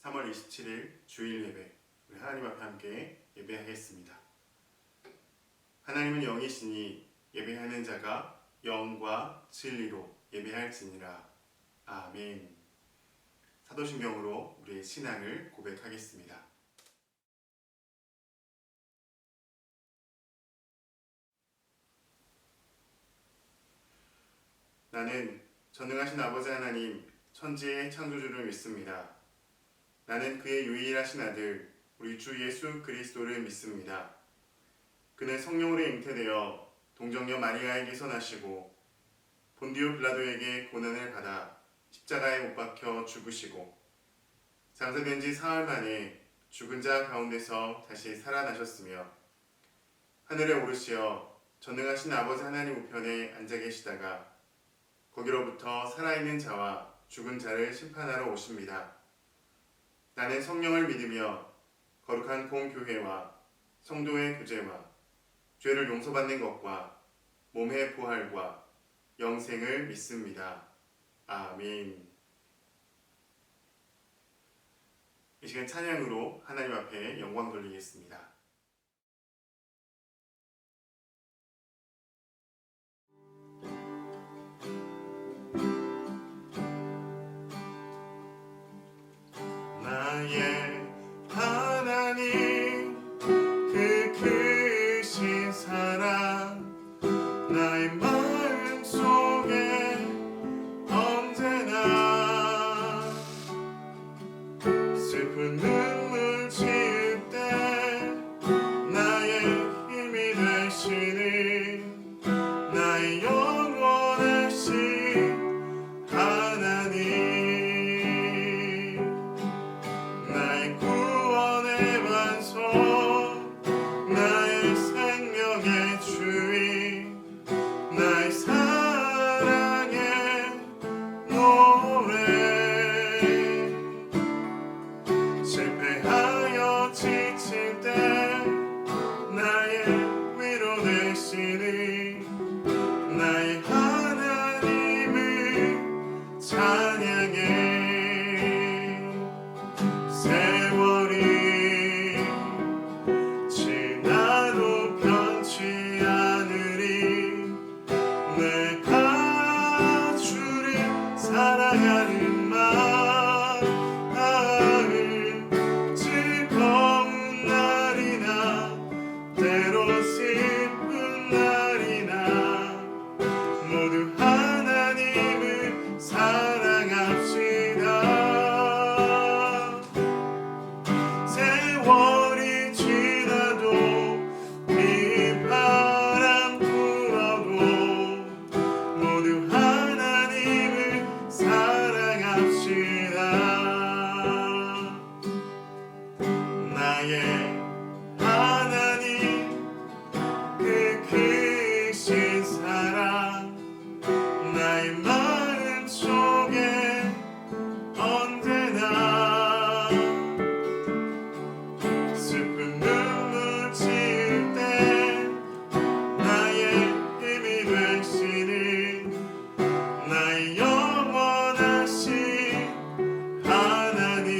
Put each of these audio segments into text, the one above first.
3월 27일 주일 예배, 우리 하나님 앞에 함께 예배하겠습니다. 하나님은 영이시니 예배하는 자가 영과 진리로 예배할지니라. 아멘. 사도신경으로 우리의 신앙을 고백하겠습니다. 나는 전능하신 아버지 하나님, 천지의 창조주를 믿습니다. 나는 그의 유일하신 아들, 우리 주 예수 그리스도를 믿습니다. 그는 성령으로 잉태되어 동정녀 마리아에게서 나시고 본디오 빌라도에게 고난을 받아 십자가에 못 박혀 죽으시고 장사된 지 사흘 만에 죽은 자 가운데서 다시 살아나셨으며 하늘에 오르시어 전능하신 아버지 하나님 우편에 앉아 계시다가 거기로부터 살아있는 자와 죽은 자를 심판하러 오십니다. 나는 성령을 믿으며 거룩한 공교회와 성도의 구제와 죄를 용서받는 것과 몸의 부활과 영생을 믿습니다. 아멘. 이 시간 찬양으로 하나님 앞에 영광 돌리겠습니다. 나의 하나님, 그 크신 사랑 나의 마음 속에 언제나 슬픈 눈물 지을 때 나의 힘이 되시는 나의 영원하신 하나님, 나의 구원의 반석, 나의 생명의 주인, 나의 사랑의 노래. 실패하여 지칠 때 나의 위로 되시는 나의 하나님을 찬양해. 세월이 지나도 변치 않으리 내가 주를 사랑하는 마음, 즐거운 날이나 때로 슬픈 날이나 모두 하나님을 사랑합시다. 세월이 지나도 빗바람 불어도 모두 하나님을 사랑합시다. 나의 하나님, 그 크신 사랑 나의 마음 속에 언제나 슬픈 눈물 지을 때 나의 힘이 되시는 나의 영원하신 하나님,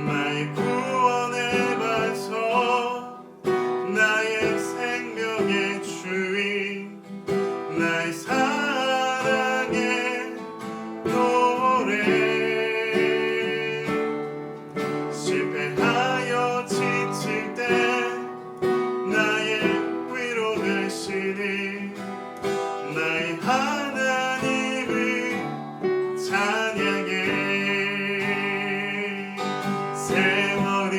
나의 구원의 반석, 나의 생명의 주인, 나의 사랑의 노래. 실패하여 지칠 때 나의 위로 되시는 나의 하나님을 찬양해. 세월이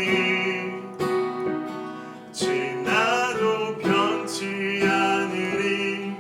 지나도 변치 않으리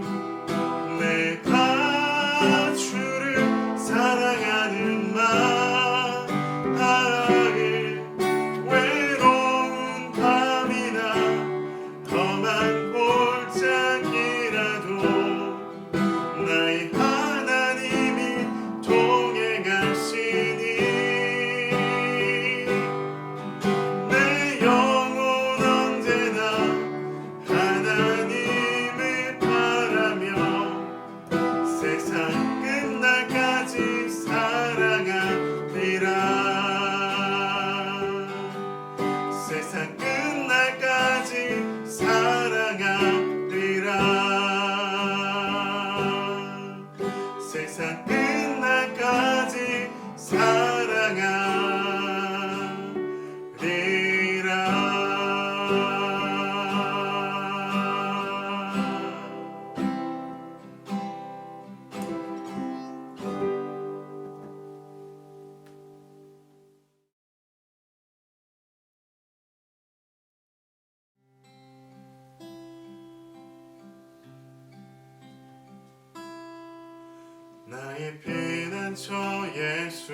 나의 피난처 예수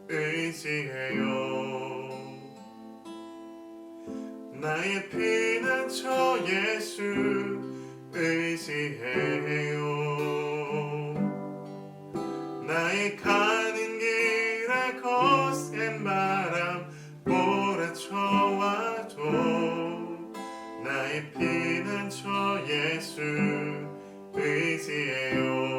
의지해요. 나의 피난처 예수 의지해요. 나의 가는 길에 거센 바람 몰아쳐와도 나의 피난처 예수 의지해요.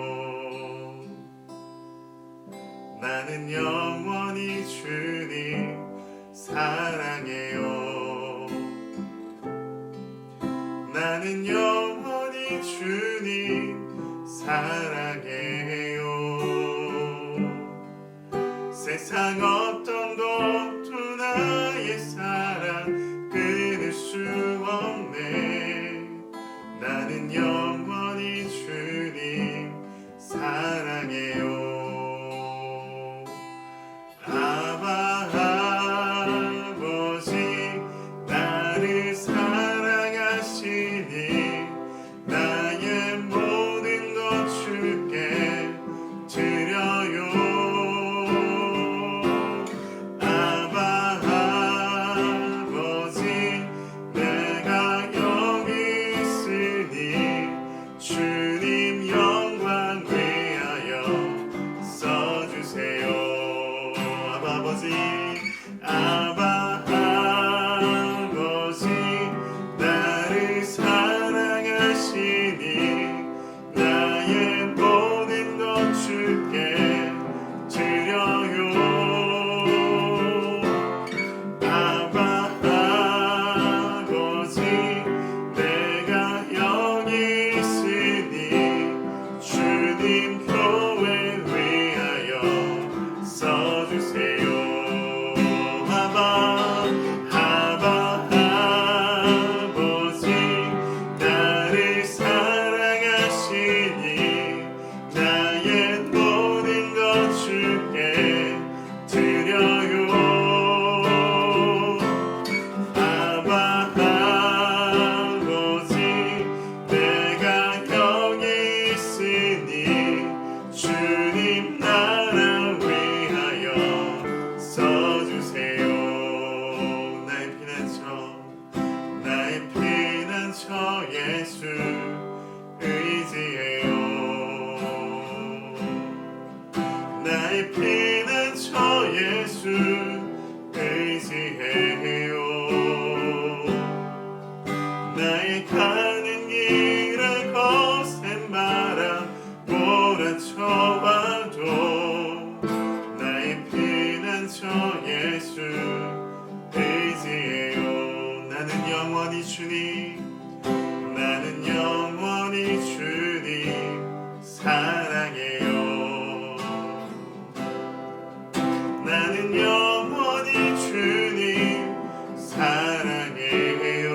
나는 영원히 주님 사랑해요. 나는 영원히 주님 사랑해요. 세상 어떤 것도 나의 사랑 끊을 수 없네. 나는 영원히 주님 사랑해요. 아바 아버지 나를 사랑하시니 나의 모든 것 주께 드려요. 아바 아버지 내가 여기 있으니 주님 영광 위하여 써주세요. 아바 아버지 나를 사랑하시니 나의 모든 것 주께 드려요. 아바 아버지 내가 여기 있으니 주님 교회 위하여 써주세요. 아바 아버지 나를 사랑하시니 나의 모든 것 주께 드려요. 아바 아버지 내가 여기 있으니 주님 나라 위하여 써주세요. 나의 피난처 예수 의지해요. 나의 피난처 예수 의지해요. 나의 가는 길에 거센 바람 몰아쳐와도 나의 피난처 예수 의지해요. 나는 영원히 주님 사랑해요. 나는 영원히 주님 사랑해요.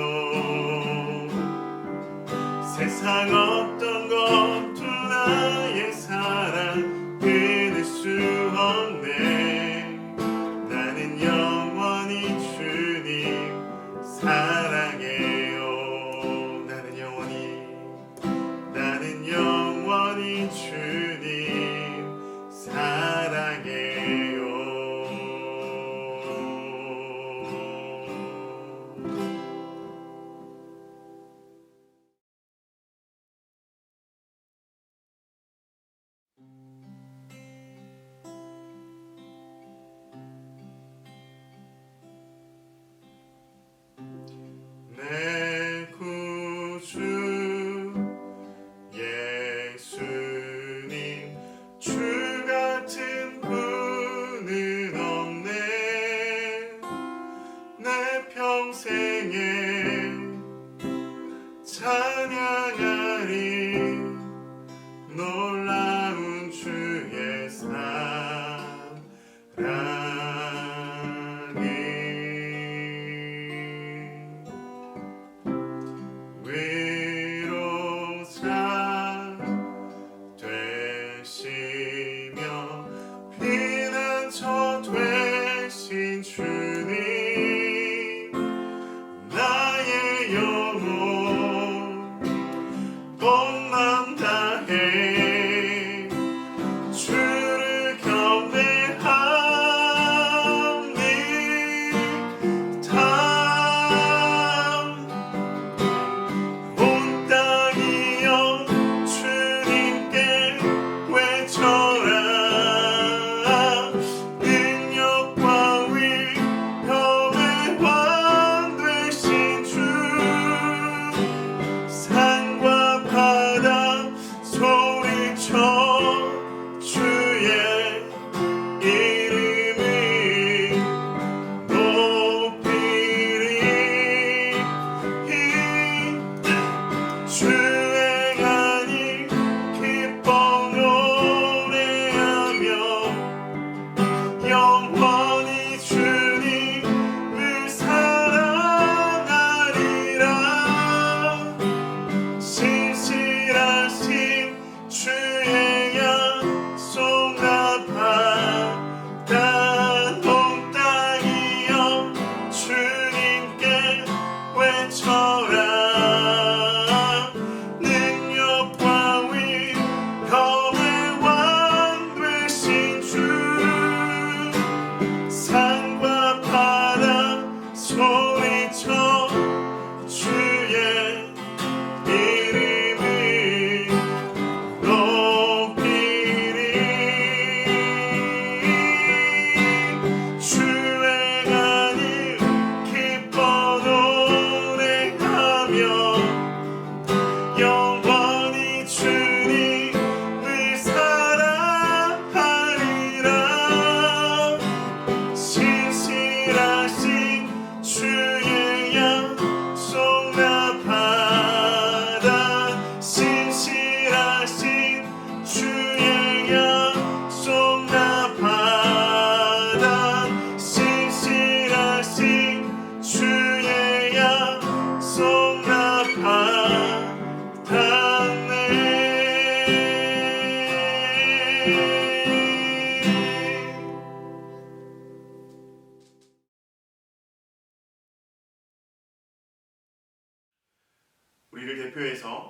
세상 어떤 것도 나의 사랑 끊을 수 없네. 나는 영원히 주님 사랑해요. 나는 영원히 주님 사랑해요. 내 구주 예수님 주 같은 분은 없네. 내 평생에 찬양하리 놀라운 주의 사랑이 위로자 되시며 피난처 되신 주님 나의 영혼 온 맘 다해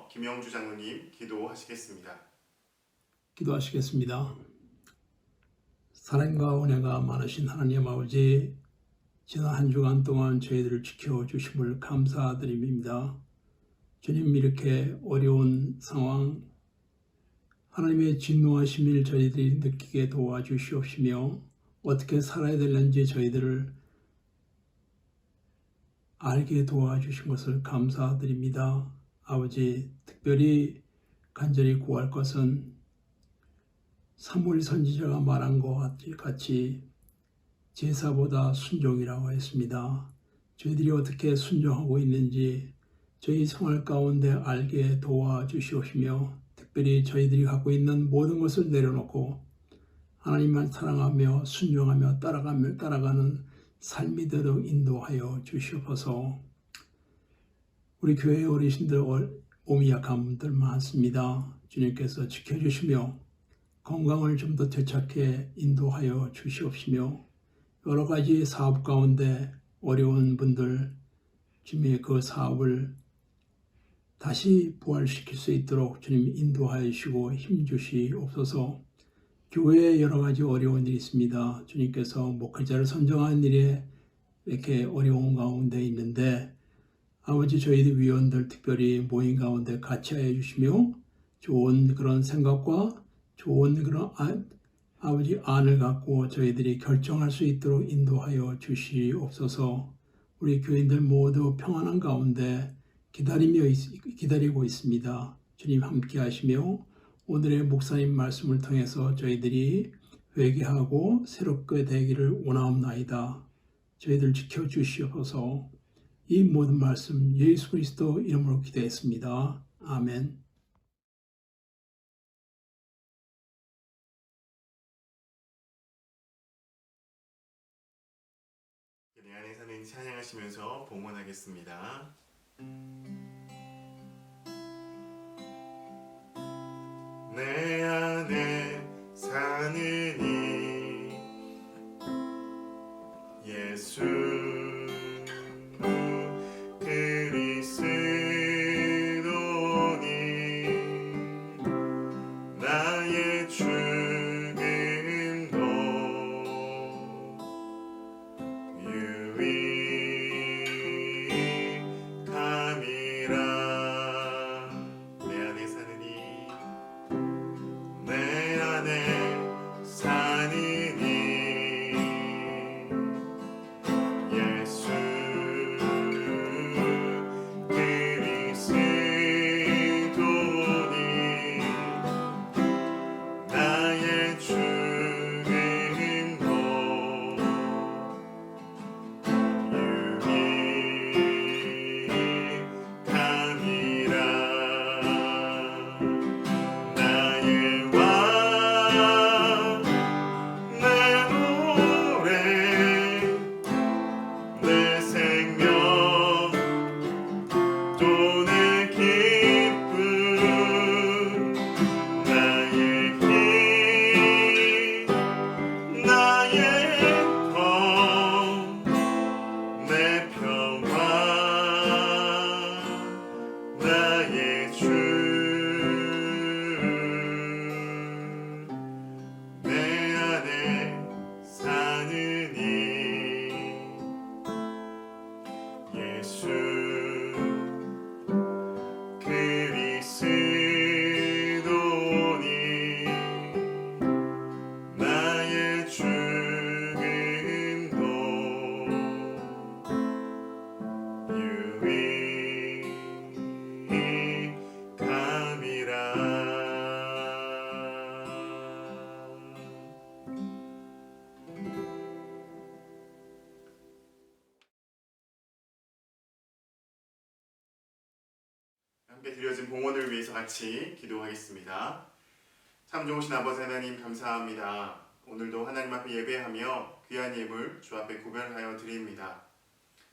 위해서 김영주 장로님 기도하시겠습니다. 기도하시겠습니다. 사랑과 은혜가 많으신 하나님 아버지, 지난 한 주간 동안 저희들을 지켜주심을 감사드립니다. 주님, 이렇게 어려운 상황, 하나님의 진노하심을 저희들이 느끼게 도와주시옵시며 어떻게 살아야 되는지 저희들을 알게 도와주신 것을 감사드립니다. 아버지, 특별히 간절히 구할 것은 사무엘 선지자가 말한 것 같이 제사보다 순종이라고 했습니다. 저희들이 어떻게 순종하고 있는지 저희 생활 가운데 알게 도와주시옵시며 특별히 저희들이 갖고 있는 모든 것을 내려놓고 하나님만 사랑하며 순종하며 따라가는 삶이 되도록 인도하여 주시옵소서. 우리 교회 어르신들 몸이 약한 분들 많습니다. 주님께서 지켜주시며 건강을 좀 더 되찾게 인도하여 주시옵시며 여러 가지 사업 가운데 어려운 분들 주님의 그 사업을 다시 부활시킬 수 있도록 주님 인도하여 주시고 힘주시옵소서. 교회에 여러 가지 어려운 일이 있습니다. 주님께서 목회자를 선정하는 일에 이렇게 어려운 가운데 있는데 아버지, 저희들 위원들 특별히 모임 가운데 같이 하여 주시며 좋은 그런 생각과 좋은 그런 아버지 안을 갖고 저희들이 결정할 수 있도록 인도하여 주시옵소서. 우리 교인들 모두 평안한 가운데 기다리고 있습니다. 주님 함께 하시며 오늘의 목사님 말씀을 통해서 저희들이 회개하고 새롭게 되기를 원하옵나이다. 저희들 지켜주시옵소서. 이 모든 말씀 예수 그리스도 이름으로 기도했습니다. 아멘. 내 안에 사는 찬양하시면서 봉헌하겠습니다. 내 안에 사는 이 예수 그리스도니 나의 죽음도 유익함이라. 내 안에 사는 이 내 안에 사는 이 예수 그리스도니 나의 죽음도 유익함이라. 나의 왕 내 노래 내 생명 또 내 기쁨 나의 힘 나의 것 내 평화 나의 주 내 안에 사는 이 예수 그리스도니 나의 죽음도 유익함이라. 함께 드려진 봉헌을 위해서 같이 기도하겠습니다. 참 좋으신 아버지 하나님 감사합니다. 오늘도 하나님 앞에 예배하며 귀한 예물 주 앞에 구별하여 드립니다.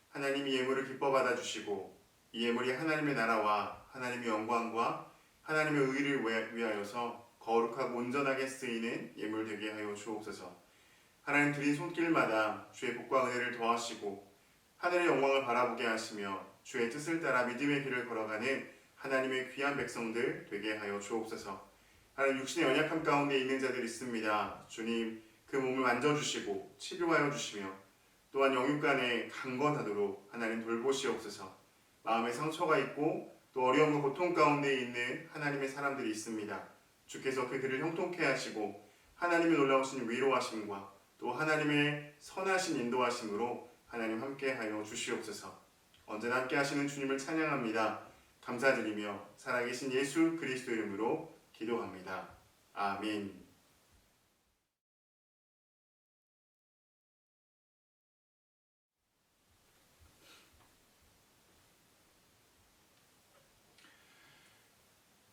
하나님이 예물을 기뻐 받아주시고 이 예물이 하나님의 나라와 하나님의 영광과 하나님의 의를 위하여서 거룩하고 온전하게 쓰이는 예물 되게 하여 주옵소서. 하나님 드린 손길마다 주의 복과 은혜를 더하시고 하늘의 영광을 바라보게 하시며 주의 뜻을 따라 믿음의 길을 걸어가는 하나님의 귀한 백성들 되게 하여 주옵소서. 하나님 육신의 연약함 가운데 있는 자들이 있습니다. 주님 그 몸을 만져주시고 치료하여 주시며 또한 영육간에 강건하도록 하나님 돌보시옵소서. 마음에 상처가 있고 또 어려움과 고통 가운데 있는 하나님의 사람들이 있습니다. 주께서 그들을 형통케 하시고 하나님의 놀라우신 위로하심과 또 하나님의 선하신 인도하심으로 하나님 함께하여 주시옵소서. 언제나 함께하시는 주님을 찬양합니다. 감사드리며 살아계신 예수 그리스도 이름으로 기도합니다. 아멘.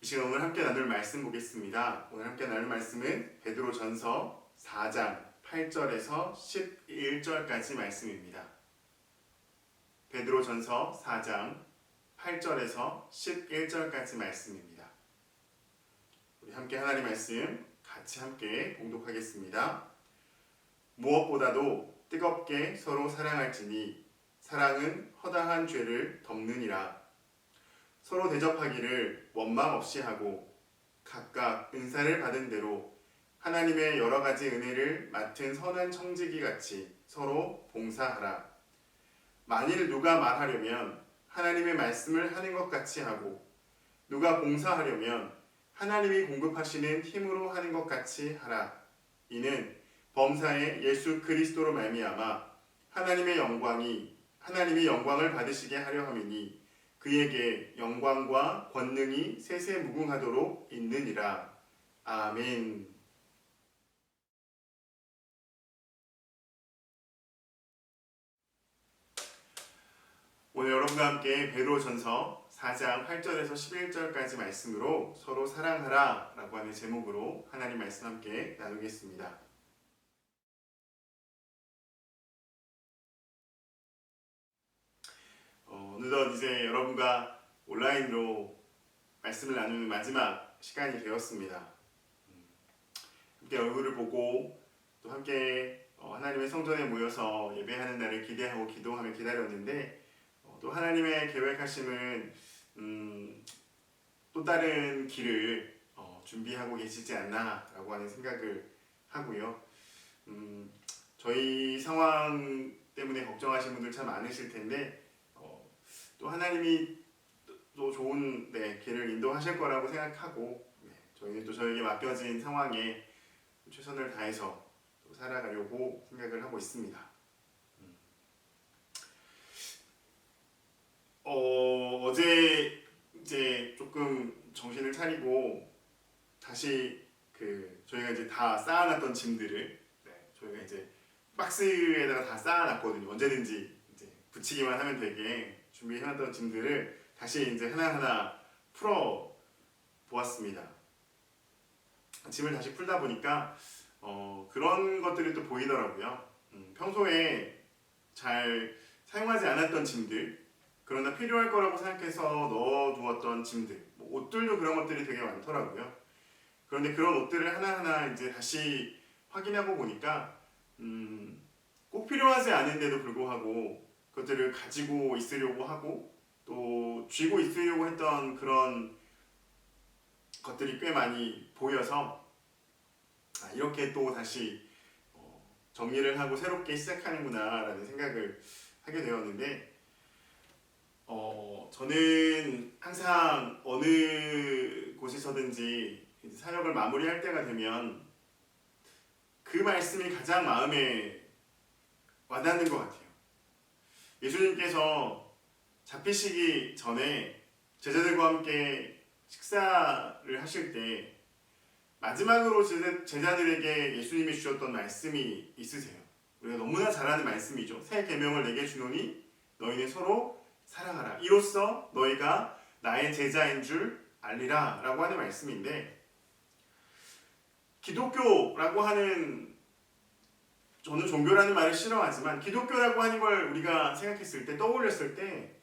이 시간 오늘 함께 나눌 말씀 보겠습니다. 오늘 함께 나눌 말씀은 베드로전서 4장 8절에서 11절까지 말씀입니다. 베드로전서 4장 8절에서 11절까지 말씀입니다. 우리 함께 하나님 말씀 같이 함께 봉독하겠습니다. 무엇보다도 뜨겁게 서로 사랑할지니 사랑은 허다한 죄를 덮느니라. 서로 대접하기를 원망 없이 하고 각각 은사를 받은 대로 하나님의 여러 가지 은혜를 맡은 선한 청지기 같이 서로 봉사하라. 만일 누가 말하려면 하나님의 말씀을 하는 것 같이 하고 누가 봉사하려면 하나님이 공급하시는 힘으로 하는 것 같이 하라. 이는 범사에 예수 그리스도로 말미암아 하나님이 영광을 받으시게 하려 함이니 그에게 영광과 권능이 세세무궁하도록 있느니라. 아멘. 오늘 여러분과 함께 베드로전서 4장 8절에서 11절까지 말씀으로 서로 사랑하라 라고 하는 제목으로 하나님 말씀 함께 나누겠습니다. 어느덧 이제 여러분과 온라인으로 말씀을 나누는 마지막 시간이 되었습니다. 함께 얼굴을 보고 또 함께 하나님의 성전에 모여서 예배하는 날을 기대하고 기도하며 기다렸는데 또 하나님의 계획하심은 또 다른 길을 준비하고 계시지 않나라고 하는 생각을 하고요. 저희 상황 때문에 걱정하시는 분들 참 많으실 텐데 또 하나님이 또 좋은 길을 인도하실 거라고 생각하고 저희는 또 저에게 맡겨진 상황에 최선을 다해서 또 살아가려고 생각을 하고 있습니다. 어제 이제 조금 정신을 차리고 다시 저희가 이제 다 쌓아놨던 짐들을 저희가 이제 박스에다가 다 쌓아놨거든요. 언제든지 이제 붙이기만 하면 되게 준비해놨던 짐들을 다시 이제 하나하나 풀어 보았습니다. 짐을 다시 풀다 보니까 그런 것들이 또 보이더라고요. 평소에 잘 사용하지 않았던 짐들, 그러나 필요할 거라고 생각해서 넣어두었던 짐들, 옷들도 그런 것들이 되게 많더라고요. 그런데 그런 옷들을 하나하나 이제 다시 확인하고 보니까 꼭 필요하지 않은데도 불구하고 그것들을 가지고 있으려고 하고 또 쥐고 있으려고 했던 그런 것들이 꽤 많이 보여서 이렇게 또 다시 정리를 하고 새롭게 시작하는구나 라는 생각을 하게 되었는데 저는 항상 어느 곳에서든지 사역을 마무리할 때가 되면 그 말씀이 가장 마음에 와닿는 것 같아요. 예수님께서 잡히시기 전에 제자들과 함께 식사를 하실 때 마지막으로 제자들에게 예수님이 주셨던 말씀이 있으세요. 우리가 너무나 잘 아는 말씀이죠. 새 계명을 내게 주노니 너희는 서로 사랑하라. 이로써 너희가 나의 제자인 줄 알리라 라고 하는 말씀인데, 기독교라고 하는, 저는 종교라는 말을 싫어하지만 기독교라고 하는 걸 우리가 생각했을 때, 떠올렸을 때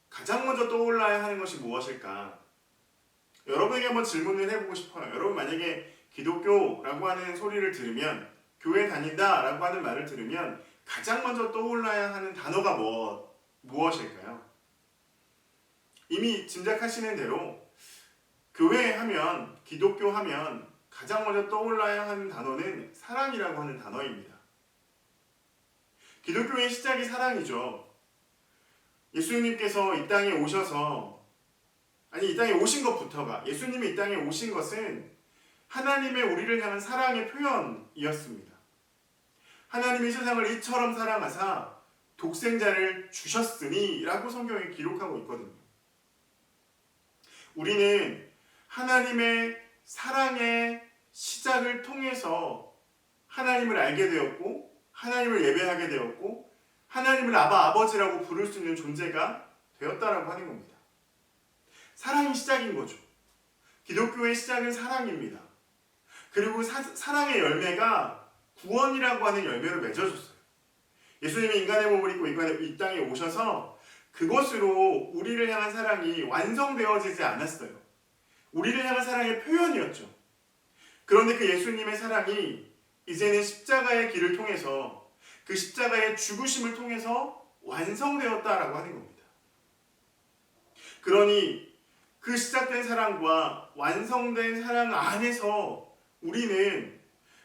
가장 먼저 떠올라야 하는 것이 무엇일까? 여러분에게 한번 질문을 해보고 싶어요. 여러분 만약에 기독교라고 하는 소리를 들으면, 교회 다닌다 라고 하는 말을 들으면 가장 먼저 떠올라야 하는 단어가 무엇일까요? 이미 짐작하시는 대로 교회 하면, 기독교 하면 가장 먼저 떠올라야 하는 단어는 사랑이라고 하는 단어입니다. 기독교의 시작이 사랑이죠. 예수님께서 이 땅에 오셔서, 이 땅에 오신 것부터가, 예수님이 이 땅에 오신 것은 하나님의 우리를 향한 사랑의 표현이었습니다. 하나님이 세상을 이처럼 사랑하사 독생자를 주셨으니 라고 성경에 기록하고 있거든요. 우리는 하나님의 사랑의 시작을 통해서 하나님을 알게 되었고, 하나님을 예배하게 되었고, 하나님을 아바 아버지라고 부를 수 있는 존재가 되었다라고 하는 겁니다. 사랑이 시작인 거죠. 기독교의 시작은 사랑입니다. 그리고 사랑의 열매가 구원이라고 하는 열매로 맺어졌어요. 예수님이 인간의 몸을 입고 이 땅에 오셔서 그것으로 우리를 향한 사랑이 완성되어지지 않았어요. 우리를 향한 사랑의 표현이었죠. 그런데 그 예수님의 사랑이 이제는 십자가의 길을 통해서, 그 십자가의 죽으심을 통해서 완성되었다라고 하는 겁니다. 그러니 그 시작된 사랑과 완성된 사랑 안에서 우리는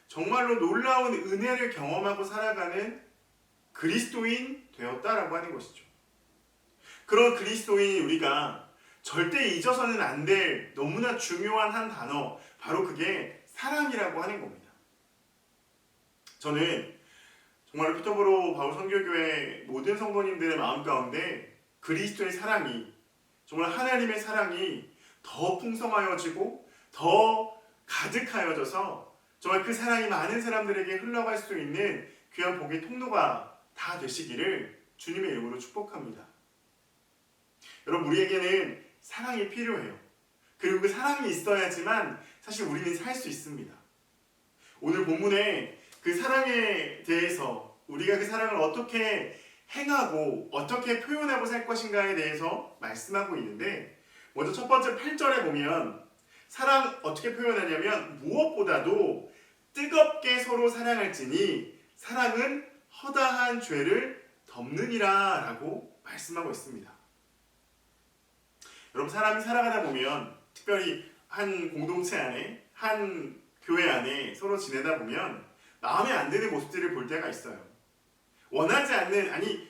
정말로 놀라운 은혜를 경험하고 살아가는 그리스도인 되었다라고 하는 것이죠. 그런 그리스도인 우리가 절대 잊어서는 안 될 너무나 중요한 한 단어, 바로 그게 사랑이라고 하는 겁니다. 저는 정말 피터보로 바울 선교교회 모든 성도님들의 마음 가운데 그리스도의 사랑이, 정말 하나님의 사랑이 더 풍성하여지고 더 가득하여져서 정말 그 사랑이 많은 사람들에게 흘러갈 수 있는 귀한 복의 통로가 다 되시기를 주님의 이름으로 축복합니다. 여러분, 우리에게는 사랑이 필요해요. 그리고 그 사랑이 있어야지만 사실 우리는 살 수 있습니다. 오늘 본문에 그 사랑에 대해서, 우리가 그 사랑을 어떻게 행하고 어떻게 표현하고 살 것인가에 대해서 말씀하고 있는데, 먼저 첫 번째 8절에 보면 사랑 어떻게 표현하냐면, 무엇보다도 뜨겁게 서로 사랑할지니 사랑은 허다한 죄를 덮느니라 라고 말씀하고 있습니다. 여러분, 사람이 살아가다 보면, 특별히 한 공동체 안에, 한 교회 안에 서로 지내다 보면 마음에 안 드는 모습들을 볼 때가 있어요. 원하지 않는,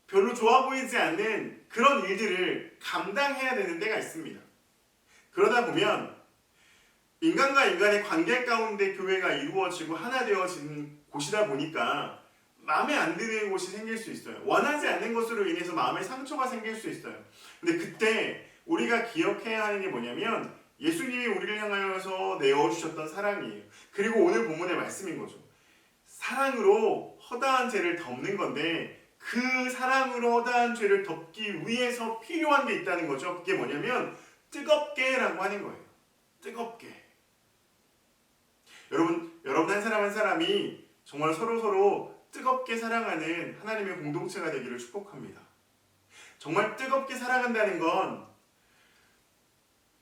별로 좋아 보이지 않는 그런 일들을 감당해야 되는 때가 있습니다. 그러다 보면 인간과 인간의 관계 가운데 교회가 이루어지고 하나 되어진 곳이다 보니까 마음에 안 드는 곳이 생길 수 있어요. 원하지 않는 것으로 인해서 마음에 상처가 생길 수 있어요. 근데 그때 우리가 기억해야 하는 게 뭐냐면, 예수님이 우리를 향하여서 내어주셨던 사랑이에요. 그리고 오늘 본문의 말씀인 거죠. 사랑으로 허다한 죄를 덮는 건데, 그 사랑으로 허다한 죄를 덮기 위해서 필요한 게 있다는 거죠. 그게 뭐냐면 뜨겁게 라고 하는 거예요. 뜨겁게. 여러분 한 사람 한 사람이 정말 서로 뜨겁게 사랑하는 하나님의 공동체가 되기를 축복합니다. 정말 뜨겁게 사랑한다는 건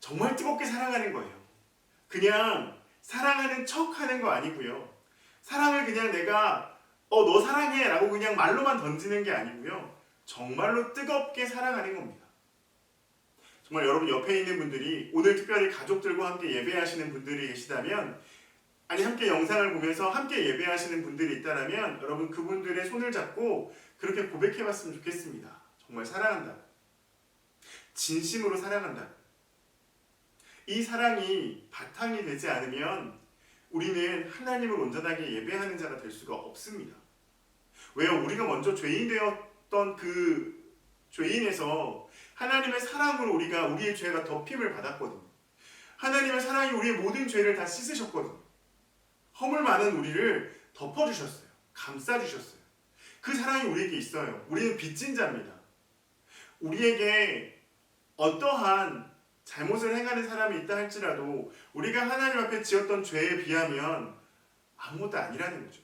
정말 뜨겁게 사랑하는 거예요. 그냥 사랑하는 척 하는 거 아니고요. 사랑을 그냥 내가 너 사랑해 라고 그냥 말로만 던지는 게 아니고요. 정말로 뜨겁게 사랑하는 겁니다. 정말 여러분 옆에 있는 분들이, 오늘 특별히 가족들과 함께 예배하시는 분들이 계시다면, 함께 영상을 보면서 함께 예배하시는 분들이 있다면, 여러분 그분들의 손을 잡고 그렇게 고백해봤으면 좋겠습니다. 정말 사랑한다. 진심으로 사랑한다. 이 사랑이 바탕이 되지 않으면 우리는 하나님을 온전하게 예배하는 자가 될 수가 없습니다. 왜요? 우리가 먼저 죄인 되었던 그 죄인에서 하나님의 사랑으로 우리의 죄가 덮임을 받았거든요. 하나님의 사랑이 우리의 모든 죄를 다 씻으셨거든요. 허물 많은 우리를 덮어주셨어요. 감싸주셨어요. 그 사랑이 우리에게 있어요. 우리는 빚진 자입니다. 우리에게 어떠한 잘못을 행하는 사람이 있다 할지라도 우리가 하나님 앞에 지었던 죄에 비하면 아무것도 아니라는 거죠.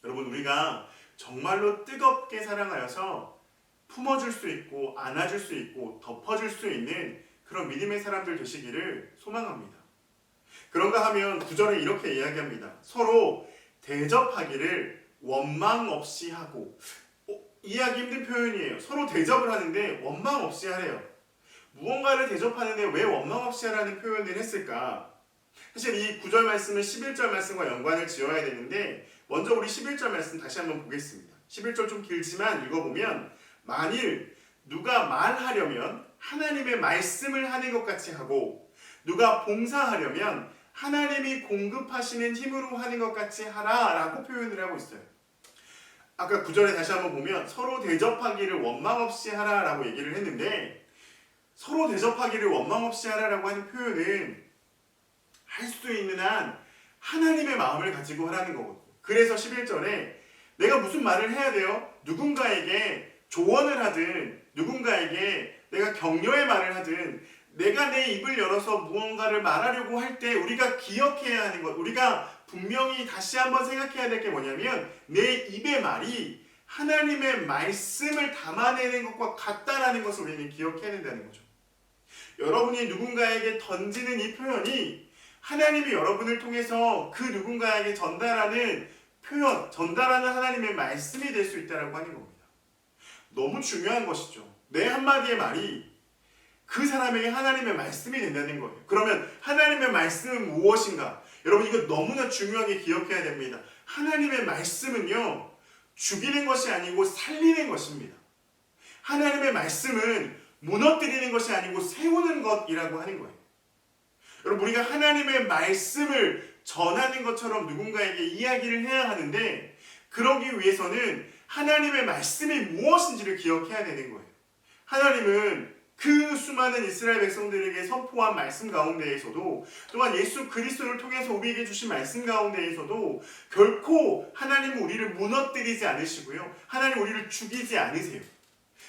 여러분, 우리가 정말로 뜨겁게 사랑하여서 품어줄 수 있고 안아줄 수 있고 덮어줄 수 있는 그런 믿음의 사람들 되시기를 소망합니다. 그런가 하면 9절에 이렇게 이야기합니다. 서로 대접하기를 원망 없이 하고, 이해하기 힘든 표현이에요. 서로 대접을 하는데 원망 없이 하래요. 무언가를 대접하는데 왜 원망 없이 하라는 표현을 했을까? 사실 이 9절 말씀은 11절 말씀과 연관을 지어야 되는데 먼저 우리 11절 말씀 다시 한번 보겠습니다. 11절 좀 길지만 읽어보면 만일 누가 말하려면 하나님의 말씀을 하는 것 같이 하고 누가 봉사하려면 하나님이 공급하시는 힘으로 하는 것 같이 하라 라고 표현을 하고 있어요. 아까 9절에 다시 한번 보면 서로 대접하기를 원망 없이 하라 라고 얘기를 했는데 서로 대접하기를 원망 없이 하라라고 하는 표현은 할 수 있는 한 하나님의 마음을 가지고 하라는 거거든요. 그래서 11절에 내가 무슨 말을 해야 돼요? 누군가에게 조언을 하든 누군가에게 내가 격려의 말을 하든 내가 내 입을 열어서 무언가를 말하려고 할 때 우리가 기억해야 하는 것, 우리가 분명히 다시 한번 생각해야 될 게 뭐냐면 내 입의 말이 하나님의 말씀을 담아내는 것과 같다라는 것을 우리는 기억해야 된다는 거죠. 여러분이 누군가에게 던지는 이 표현이 하나님이 여러분을 통해서 그 누군가에게 전달하는 표현, 전달하는 하나님의 말씀이 될 수 있다고 하는 겁니다. 너무 중요한 것이죠. 내 한마디의 말이 그 사람에게 하나님의 말씀이 된다는 거예요. 그러면 하나님의 말씀은 무엇인가? 여러분 이거 너무나 중요하게 기억해야 됩니다. 하나님의 말씀은요, 죽이는 것이 아니고 살리는 것입니다. 하나님의 말씀은 무너뜨리는 것이 아니고 세우는 것이라고 하는 거예요. 여러분 우리가 하나님의 말씀을 전하는 것처럼 누군가에게 이야기를 해야 하는데 그러기 위해서는 하나님의 말씀이 무엇인지를 기억해야 되는 거예요. 하나님은 그 수많은 이스라엘 백성들에게 선포한 말씀 가운데에서도 또한 예수 그리스도를 통해서 우리에게 주신 말씀 가운데에서도 결코 하나님은 우리를 무너뜨리지 않으시고요. 하나님 우리를 죽이지 않으세요.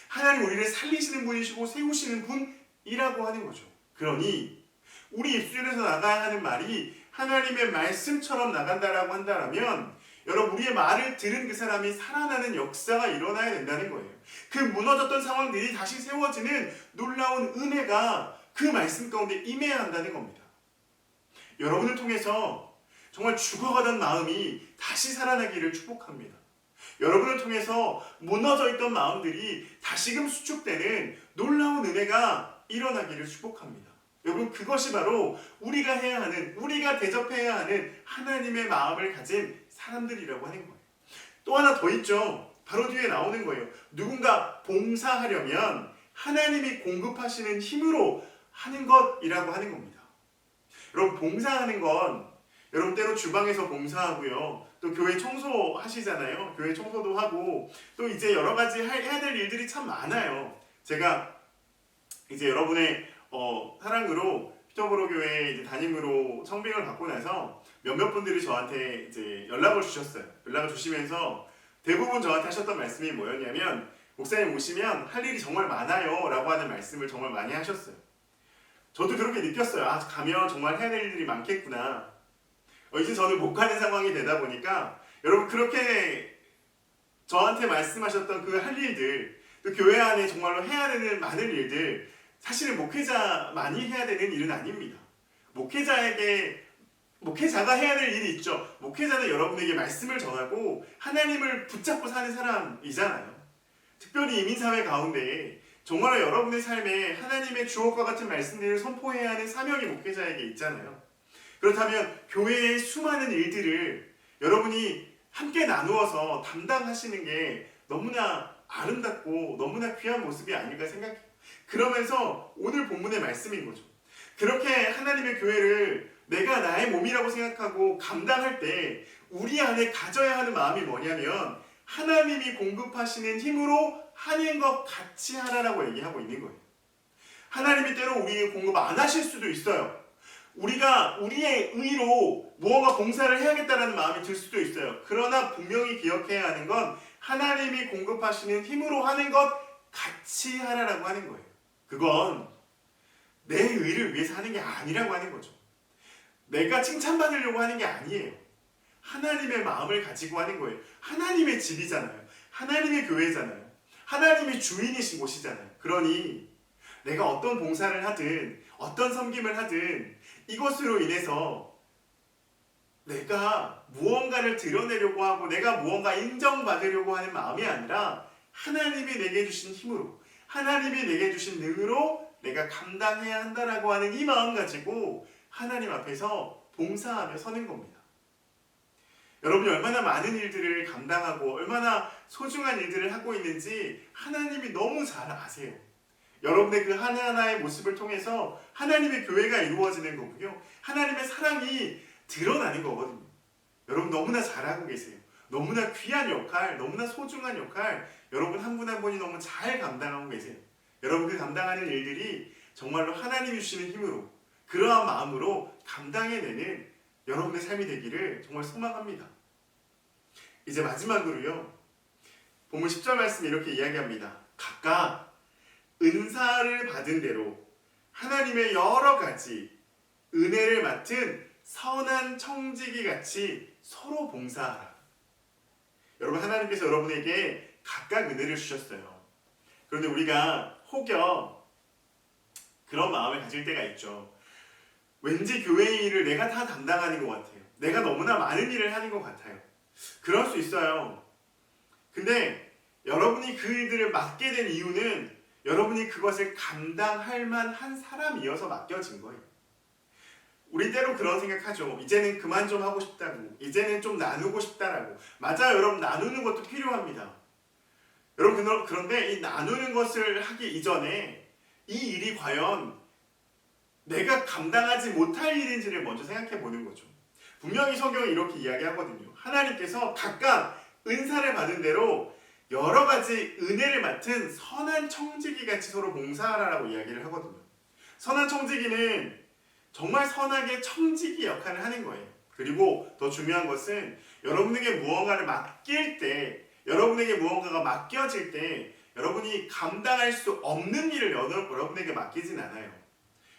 하나님 우리를 살리시는 분이시고 세우시는 분이라고 하는 거죠. 그러니 우리 입술에서 나가야 하는 말이 하나님의 말씀처럼 나간다라고 한다면 여러분 우리의 말을 들은 그 사람이 살아나는 역사가 일어나야 된다는 거예요. 그 무너졌던 상황들이 다시 세워지는 놀라운 은혜가 그 말씀 가운데 임해야 한다는 겁니다. 여러분을 통해서 정말 죽어가던 마음이 다시 살아나기를 축복합니다. 여러분을 통해서 무너져 있던 마음들이 다시금 수축되는 놀라운 은혜가 일어나기를 축복합니다. 여러분 그것이 바로 우리가 해야 하는, 우리가 대접해야 하는 하나님의 마음을 가진 사람들이라고 하는 거예요. 또 하나 더 있죠. 바로 뒤에 나오는 거예요. 누군가 봉사하려면 하나님이 공급하시는 힘으로 하는 것이라고 하는 겁니다. 여러분 봉사하는 건 여러분 때로 주방에서 봉사하고요. 또 교회 청소하시잖아요. 교회 청소도 하고 또 이제 여러 가지 해야 될 일들이 참 많아요. 제가 이제 여러분의 사랑으로 피터보로 교회 이제 담임으로 청빙을 받고 나서 몇몇 분들이 저한테 이제 연락을 주셨어요. 연락을 주시면서 대부분 저한테 하셨던 말씀이 뭐였냐면 목사님 오시면 할 일이 정말 많아요 라고 하는 말씀을 정말 많이 하셨어요. 저도 그렇게 느꼈어요. 아 가면 정말 해야 될 일들이 많겠구나. 이제 저는 못 가는 상황이 되다 보니까 여러분 그렇게 저한테 말씀하셨던 그 할 일들 또 교회 안에 정말로 해야 되는 많은 일들 사실은 목회자만이 해야 되는 일은 아닙니다. 목회자가 해야 될 일이 있죠. 목회자는 여러분에게 말씀을 전하고 하나님을 붙잡고 사는 사람이잖아요. 특별히 이민사회 가운데 정말로 여러분의 삶에 하나님의 주옥과 같은 말씀들을 선포해야 하는 사명이 목회자에게 있잖아요. 그렇다면 교회의 수많은 일들을 여러분이 함께 나누어서 담당하시는 게 너무나 아름답고 너무나 귀한 모습이 아닐까 생각해요. 그러면서 오늘 본문의 말씀인 거죠. 그렇게 하나님의 교회를 내가 나의 몸이라고 생각하고 감당할 때 우리 안에 가져야 하는 마음이 뭐냐면 하나님이 공급하시는 힘으로 하는 것 같이 하라라고 얘기하고 있는 거예요. 하나님이 때로 우리에게 공급 안 하실 수도 있어요. 우리가 우리의 의로 무언가 봉사를 해야겠다는 마음이 들 수도 있어요. 그러나 분명히 기억해야 하는 건 하나님이 공급하시는 힘으로 하는 것 같이 하라라고 하는 거예요. 그건 내 의를 위해서 하는 게 아니라고 하는 거죠. 내가 칭찬받으려고 하는 게 아니에요. 하나님의 마음을 가지고 하는 거예요. 하나님의 집이잖아요. 하나님의 교회잖아요. 하나님의 주인이신 곳이잖아요. 그러니 내가 어떤 봉사를 하든 어떤 섬김을 하든 이것으로 인해서 내가 무언가를 드러내려고 하고 내가 무언가 인정받으려고 하는 마음이 아니라 하나님이 내게 주신 힘으로, 하나님이 내게 주신 능으로 내가 감당해야 한다라고 하는 이 마음 가지고 하나님 앞에서 봉사하며 서는 겁니다. 여러분이 얼마나 많은 일들을 감당하고 얼마나 소중한 일들을 하고 있는지 하나님이 너무 잘 아세요. 여러분의 그 하나하나의 모습을 통해서 하나님의 교회가 이루어지는 거고요. 하나님의 사랑이 드러나는 거거든요. 여러분 너무나 잘하고 계세요. 너무나 귀한 역할, 너무나 소중한 역할, 여러분 한 분 한 분이 너무 잘 감당하고 계세요. 여러분 그 감당하는 일들이 정말로 하나님이 주시는 힘으로, 그러한 마음으로 감당해내는 여러분의 삶이 되기를 정말 소망합니다. 이제 마지막으로요. 본문 10절 말씀 이렇게 이야기합니다. 각각 은사를 받은 대로 하나님의 여러 가지 은혜를 맡은 선한 청지기 같이 서로 봉사하라. 여러분 하나님께서 여러분에게 각각 은혜를 주셨어요. 그런데 우리가 혹여 그런 마음을 가질 때가 있죠. 왠지 교회의 일을 내가 다 담당하는 것 같아요. 내가 너무나 많은 일을 하는 것 같아요. 그럴 수 있어요. 근데 여러분이 그 일들을 맡게 된 이유는 여러분이 그것을 감당할 만한 사람이어서 맡겨진 거예요. 우리 때로 그런 생각하죠. 이제는 그만 좀 하고 싶다고, 이제는 좀 나누고 싶다라고. 맞아요, 여러분 나누는 것도 필요합니다. 여러분 그런데 이 나누는 것을 하기 이전에 이 일이 과연 내가 감당하지 못할 일인지를 먼저 생각해 보는 거죠. 분명히 성경이 이렇게 이야기하거든요. 하나님께서 각각 은사를 받은 대로 여러 가지 은혜를 맡은 선한 청지기 같이 서로 봉사하라라고 이야기를 하거든요. 선한 청지기는 정말 선하게 청지기 역할을 하는 거예요. 그리고 더 중요한 것은 여러분에게 무언가를 맡길 때, 여러분에게 무언가가 맡겨질 때 여러분이 감당할 수 없는 일을 여러분에게 맡기진 않아요.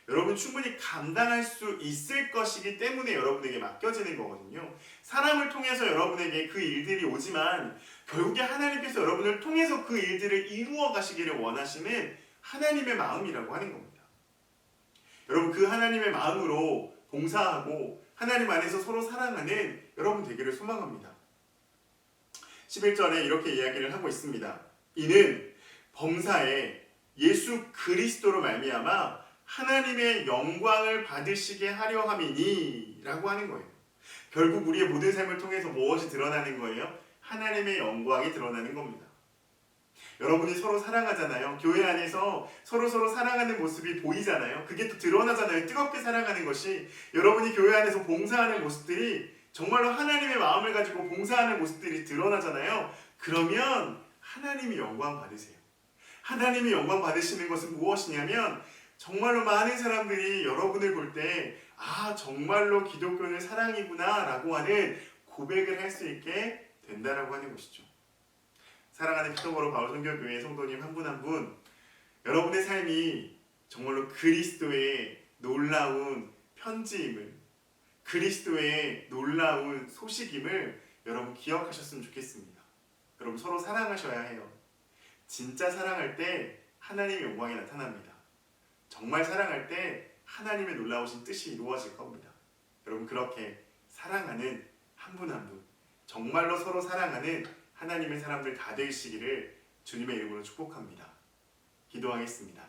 여러분 충분히 감당할 수 있을 것이기 때문에 여러분에게 맡겨지는 거거든요. 사람을 통해서 여러분에게 그 일들이 오지만 결국에 하나님께서 여러분을 통해서 그 일들을 이루어 가시기를 원하시는 하나님의 마음이라고 하는 겁니다. 여러분 그 하나님의 마음으로 봉사하고 하나님 안에서 서로 사랑하는 여러분 되기를 소망합니다. 11절에 이렇게 이야기를 하고 있습니다. 이는 범사에 예수 그리스도로 말미암아 하나님의 영광을 받으시게 하려 함이니 라고 하는 거예요. 결국 우리의 모든 삶을 통해서 무엇이 드러나는 거예요? 하나님의 영광이 드러나는 겁니다. 여러분이 서로 사랑하잖아요. 교회 안에서 서로 사랑하는 모습이 보이잖아요. 그게 또 드러나잖아요. 뜨겁게 사랑하는 것이. 여러분이 교회 안에서 봉사하는 모습들이 정말로 하나님의 마음을 가지고 봉사하는 모습들이 드러나잖아요. 그러면 하나님이 영광 받으세요. 하나님이 영광 받으시는 것은 무엇이냐면 정말로 많은 사람들이 여러분을 볼 때 아 정말로 기독교는 사랑이구나 라고 하는 고백을 할 수 있게 된다라고 하는 것이죠. 사랑하는 피터버러 바울 선교교회 성도님 한 분 한 분, 여러분의 삶이 정말로 그리스도의 놀라운 편지임을, 그리스도의 놀라운 소식임을 여러분 기억하셨으면 좋겠습니다. 여러분 서로 사랑하셔야 해요. 진짜 사랑할 때 하나님의 영광이 나타납니다. 정말 사랑할 때 하나님의 놀라우신 뜻이 이루어질 겁니다. 여러분 그렇게 사랑하는 한 분 한 분, 정말로 서로 사랑하는 하나님의 사람들 다 되시기를 주님의 이름으로 축복합니다. 기도하겠습니다.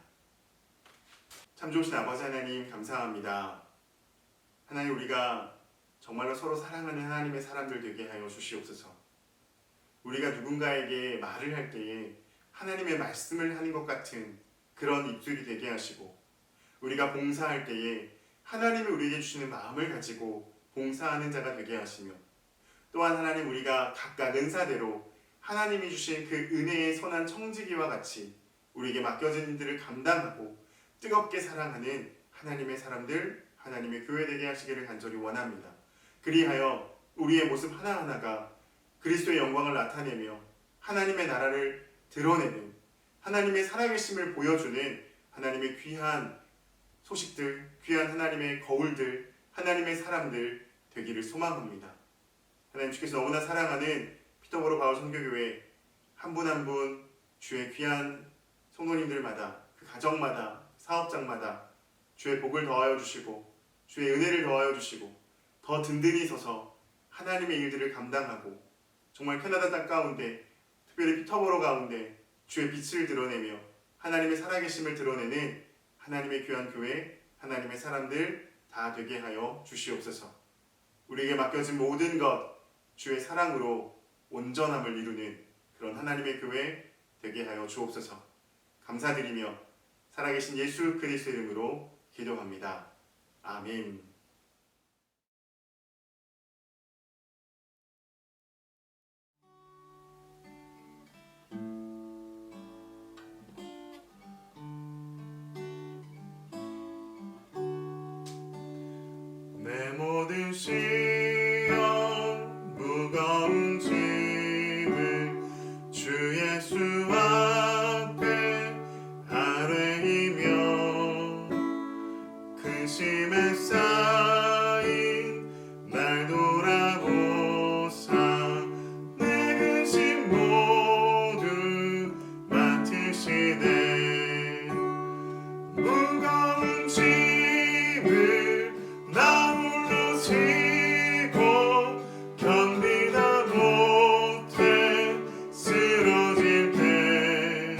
참 좋으신 아버지 하나님 감사합니다. 하나님 우리가 정말로 서로 사랑하는 하나님의 사람들 되게 하여 주시옵소서. 우리가 누군가에게 말을 할 때에 하나님의 말씀을 하는 것 같은 그런 입술이 되게 하시고, 우리가 봉사할 때에 하나님이 우리에게 주시는 마음을 가지고 봉사하는 자가 되게 하시며, 또한 하나님 우리가 각각 은사대로 하나님이 주신 그 은혜의 선한 청지기와 같이 우리에게 맡겨진 일들을 감당하고 뜨겁게 사랑하는 하나님의 사람들, 하나님의 교회 되게 하시기를 간절히 원합니다. 그리하여 우리의 모습 하나하나가 그리스도의 영광을 나타내며 하나님의 나라를 드러내는, 하나님의 살아계심을 보여주는 하나님의 귀한 소식들, 귀한 하나님의 거울들, 하나님의 사람들 되기를 소망합니다. 하나님 주께서 너무나 사랑하는 피터버러 바울 선교교회 한 분 한 분 주의 귀한 성도님들마다, 그 가정마다, 사업장마다 주의 복을 더하여 주시고 주의 은혜를 더하여 주시고 더 든든히 서서 하나님의 일들을 감당하고 정말 캐나다 땅 가운데, 특별히 피터버러 가운데 주의 빛을 드러내며 하나님의 살아계심을 드러내는 하나님의 귀한 교회, 하나님의 사람들 다 되게 하여 주시옵소서. 우리에게 맡겨진 모든 것 주의 사랑으로 온전함을 이루는 그런 하나님의 교회 되게 하여 주옵소서. 감사드리며 살아계신 예수 그리스도 이름으로 기도합니다. 아멘. 내 모든 시험 무거운 짐을 주 예수 앞에 아뢰이며 근심에 쌓인 날 돌아보사 내 근심 모두 맡으시네. 무거운 짐을 나 홀로 지고 견디다 못해 쓰러질 때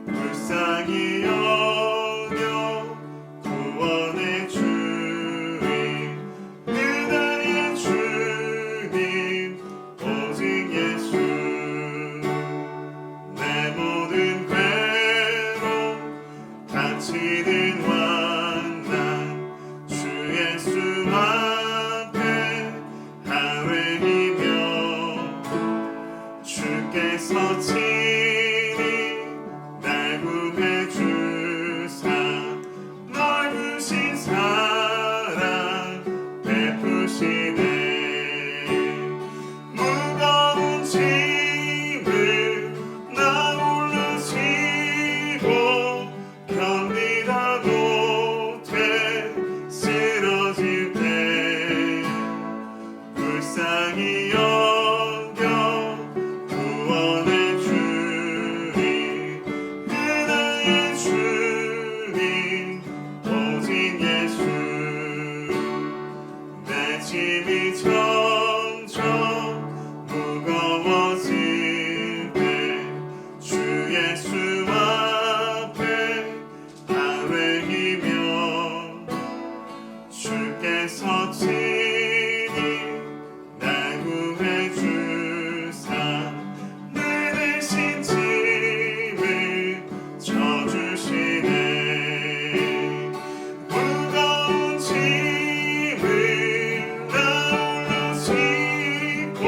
불쌍히 여겨 구원해 주리 그대의 주님 오직 예수. 내 모든 괴로움 다치는 환난 주 예수 앞에 아뢰이며 주께서 친히 날 구해 주사 넓으신 사랑 베푸시네. 무거운 짐을 나 홀로 지고 견디다 못해 쓰러질 때 불쌍히 여겨 구원해 주리 그대의 주님 오직 예수. 내 짐이 점점 무거워질 때 주 예수 앞에 아뢰이며 주께서 친히 날 구해 주사 내 대신 짐을 져주시네. 무거운 짐을 나 홀로 지고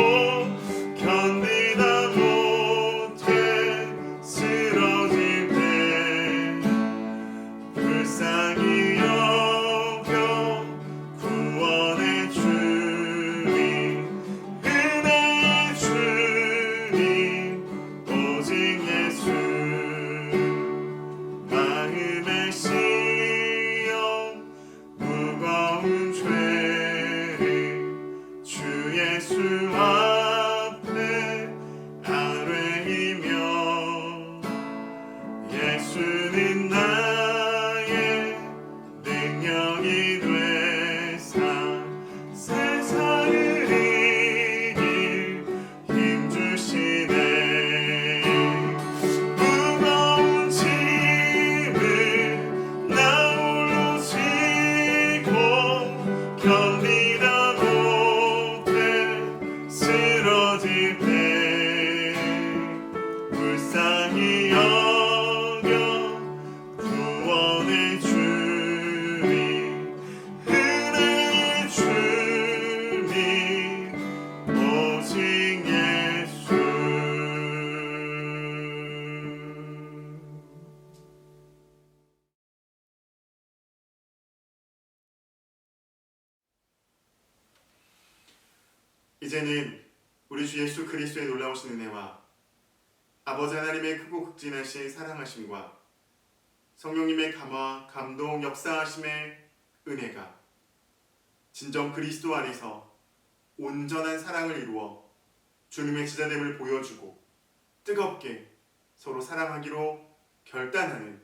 견디다 못해 쓰러질 때 불쌍히 여겨 구원해 주리 그대의 주님 오직 예수. 마음의 시험 무거운 죄를 주 예수 앞에 아뢰이며 예수는 나의 능력이 되사 세상을 이길 힘 주시네. 무거운 짐을 나 홀로 지고 견디다 못해 쓰러질 때 불쌍히 여겨 구원해 주리 그대의 주님 오직 예수. 이제는 우리 주 예수 그리스도의 놀라우신 은혜와 아버지 하나님의 크고 극진하신 사랑하심과 성령님의 감화, 감동, 역사하심의 은혜가 진정 그리스도 안에서 온전한 사랑을 이루어 주님의 제자됨을 보여주고 뜨겁게 서로 사랑하기로 결단하는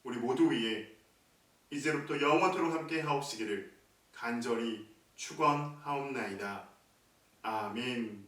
우리 모두 위에 이제로부터 영원토록 함께 하옵시기를 간절히 축원하옵나이다. 아멘.